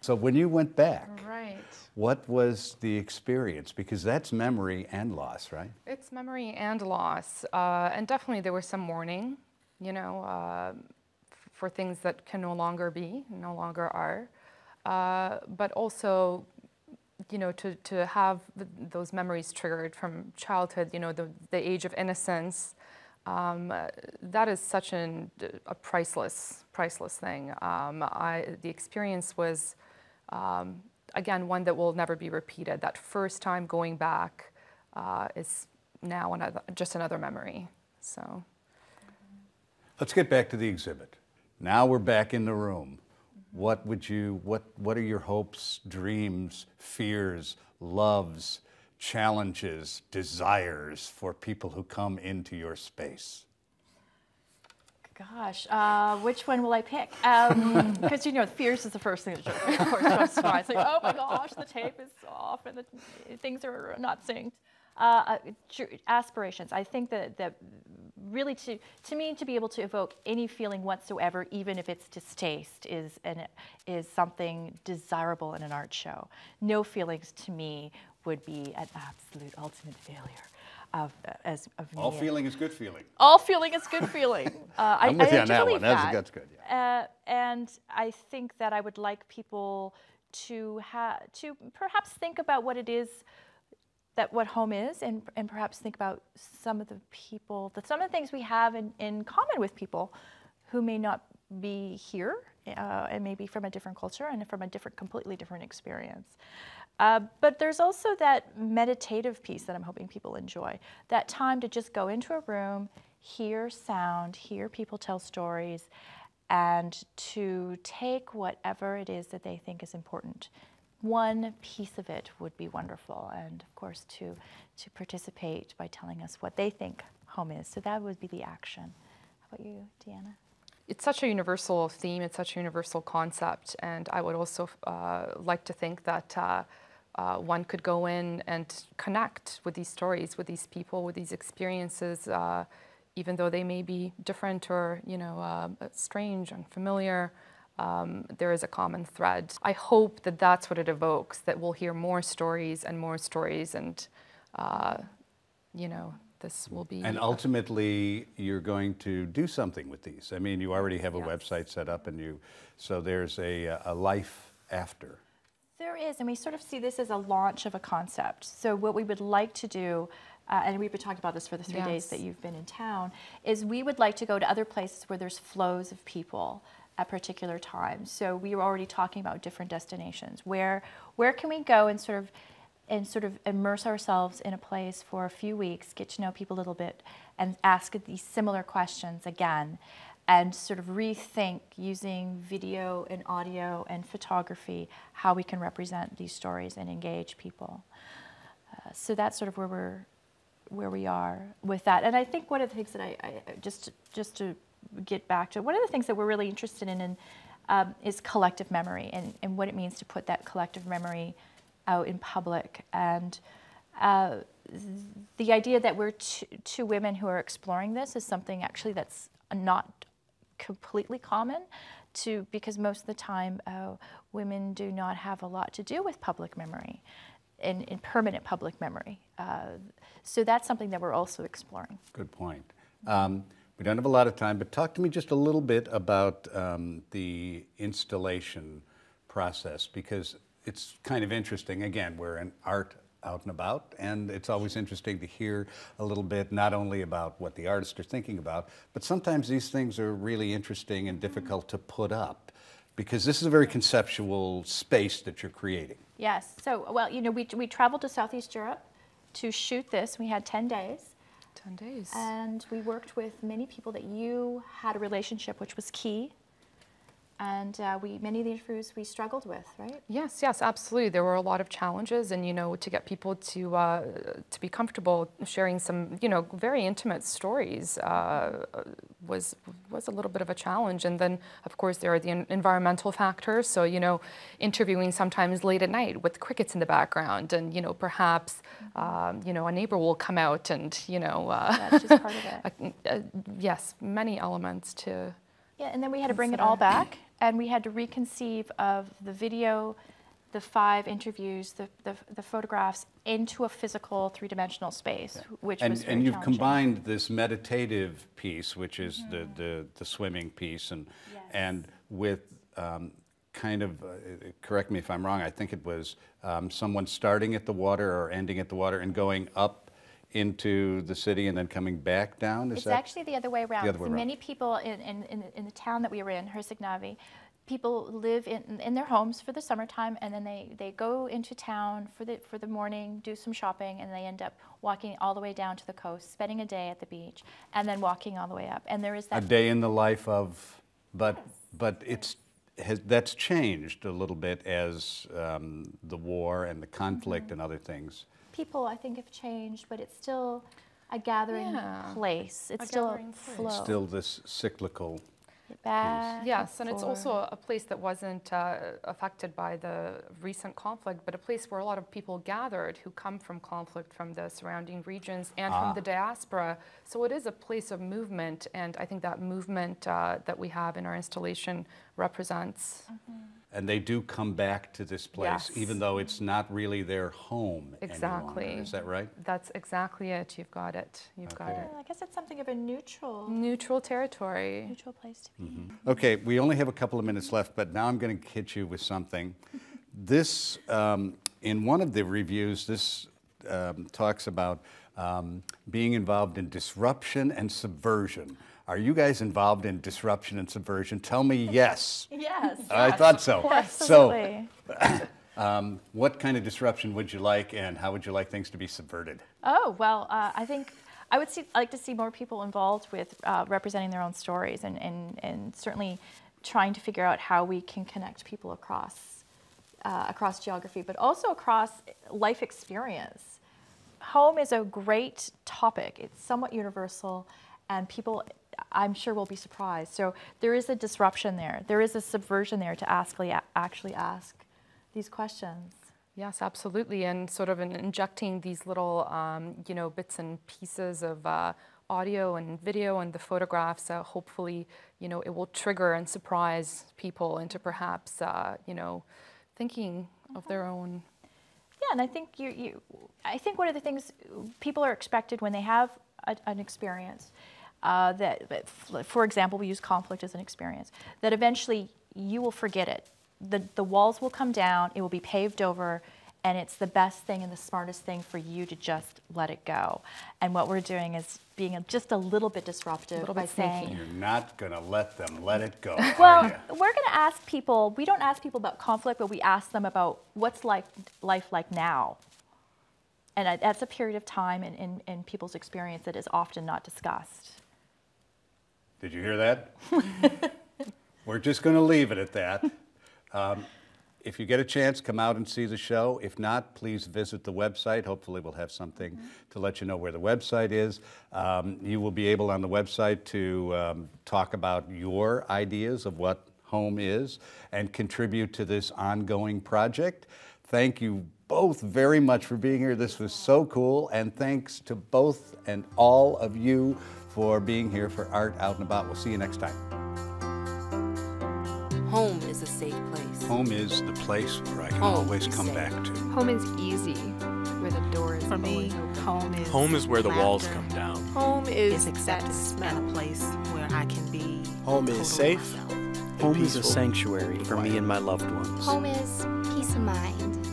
So when you went back, Right. what was the experience? Because that's memory and loss, right? It's memory and loss. And definitely there was some mourning, you know, for things that can no longer be, no longer are. But also, you know, to have those memories triggered from childhood, you know, the age of innocence, that is such a priceless thing. The experience was, again, one that will never be repeated. That first time going back is now just another memory. So, let's get back to the exhibit. Now we're back in the room. What are your hopes, dreams, fears, loves, challenges, desires for people who come into your space? Gosh, which one will I pick? Because, you know, fears is the first thing that of course comes to mind. It's like, oh my gosh, the tape is off and the things are not synced. Aspirations. I think that really to me, to be able to evoke any feeling whatsoever, even if it's distaste, is something desirable in an art show. No feelings to me would be an absolute ultimate failure. All feeling is good feeling. All feeling is good feeling. I'm with you on that one. That's good. Yeah. And I think that I would like people to perhaps think about what it is what home is, and perhaps think about some of the things we have in common with people who may not be here, and maybe from a different culture and from a completely different experience. But there's also that meditative piece that I'm hoping people enjoy. That time to just go into a room, hear sound, hear people tell stories, and to take whatever it is that they think is important. One piece of it would be wonderful, and of course to participate by telling us what they think home is. So that would be the action. How about you, Dejana? It's such a universal theme, it's such a universal concept, and I would also like to think that one could go in and connect with these stories, with these people, with these experiences, even though they may be different or, you know, strange, unfamiliar. There is a common thread. I hope that that's what it evokes, that we'll hear more stories, and, you know, this will be... And ultimately, you're going to do something with these. I mean, you already have a Yes. website set up, and so there's a life after. There is, and we sort of see this as a launch of a concept. So what we would like to do, and we've been talking about this for the 3 days that you've been in town, is we would like to go to other places where there's flows of people at particular times. So we were already talking about different destinations. Where can we go and sort of immerse ourselves in a place for a few weeks, get to know people a little bit, and ask these similar questions again, and sort of rethink, using video and audio and photography, how we can represent these stories and engage people. So that's sort of where we are with that. And I think one of the things that I just to get back to, one of the things that we're really interested in is collective memory, and what it means to put that collective memory out in public. And the idea that we're two women who are exploring this is something actually that's not completely common, because most of the time women do not have a lot to do with public memory, in permanent public memory. So that's something that we're also exploring. Good point. We don't have a lot of time, but talk to me just a little bit about the installation process, because it's kind of interesting. Again, we're in art out and about, and it's always interesting to hear a little bit, not only about what the artists are thinking about, but sometimes these things are really interesting and difficult to put up, because this is a very conceptual space that you're creating. Yes. So, well, you know, we traveled to Southeast Europe to shoot this. We had 10 days. 10 days. And we worked with many people that you had a relationship, which was key. And many of the interviews we struggled with, right? Yes, absolutely. There were a lot of challenges, and, you know, to get people to be comfortable sharing some, you know, very intimate stories was a little bit of a challenge. And then, of course, there are the environmental factors. So, you know, interviewing sometimes late at night with crickets in the background, and, you know, perhaps, you know, a neighbor will come out, and, you know, that's just part of it. Yes, many elements to. Yeah, and then we had to bring it all back. and we had to reconceive of the video, the 5 interviews, the photographs into a physical 3-dimensional space, which was very And you've challenging. combined this meditative piece, which is the swimming piece, and with kind of, correct me if I'm wrong, I think it was someone starting at the water or ending at the water and going up into the city and then coming back down? It's actually the other way around. The other way around. Many people in the town that we were in, Herceg-Novi, people live in their homes for the summertime, and then they go into town for the morning, do some shopping, and they end up walking all the way down to the coast, spending a day at the beach, and then walking all the way up. And there is that a day in the life of, but that's changed a little bit as the war and the conflict and other things. people, I think, have changed, but it's still a gathering place. It's still a flow. It's still this cyclical. Back Yes, and it's forth. also a place that wasn't affected by the recent conflict, but a place where a lot of people gathered who come from conflict from the surrounding regions and from the diaspora. So it is a place of movement, and I think that movement that we have in our installation represents. And they do come back to this place, Yes. even though it's not really their home Exactly. any longer. Is that right? That's exactly it. You've got it. You've got Okay. it. I guess it's something of a neutral Neutral place to be. Okay, we only have a couple of minutes left, but now I'm going to hit you with something. This, in one of the reviews, this talks about being involved in disruption and subversion. Are you guys involved in disruption and subversion? Tell me yes. Yes. I thought so. Absolutely. So, what kind of disruption would you like, and how would you like things to be subverted? Oh, well, I think I would like to see more people involved with representing their own stories and certainly trying to figure out how we can connect people across geography, but also across life experience. Home is a great topic. It's somewhat universal, and people, I'm sure, will be surprised. So there is a disruption there. There is a subversion there to actually ask these questions. Yes, absolutely, and sort of injecting these little, bits and pieces of audio and video and the photographs. Hopefully, it will trigger and surprise people into perhaps, thinking of their own. Yeah, and I think I think one of the things people are expected when they have an experience, that, for example, we use conflict as an experience, that eventually you will forget it. The walls will come down, it will be paved over, and it's the best thing and the smartest thing for you to just let it go. And what we're doing is being just a little bit disruptive by saying, You're not going to let them let it go, well, are you? we're going to ask people, we don't ask people about conflict, but we ask them about what's life like now. And that's a period of time in people's experience that is often not discussed. Did you hear that? We're just going to leave it at that. If you get a chance, come out and see the show. If not, please visit the website. Hopefully we'll have something to let you know where the website is. You will be able on the website to talk about your ideas of what home is and contribute to this ongoing project. Thank you both very much for being here. This was so cool. And thanks to both and all of you for being here for Art Out and About. We'll see you next time. Home is a safe place. Home is the place where I can Home always is come safe. back to. Home is easy, where the door is For me, always open. home is where the walls laughter, come down. Home is that acceptance, smell. and a place where I can be Home is total safe. myself. Home is a sanctuary for me and my loved ones. Home is peace of mind.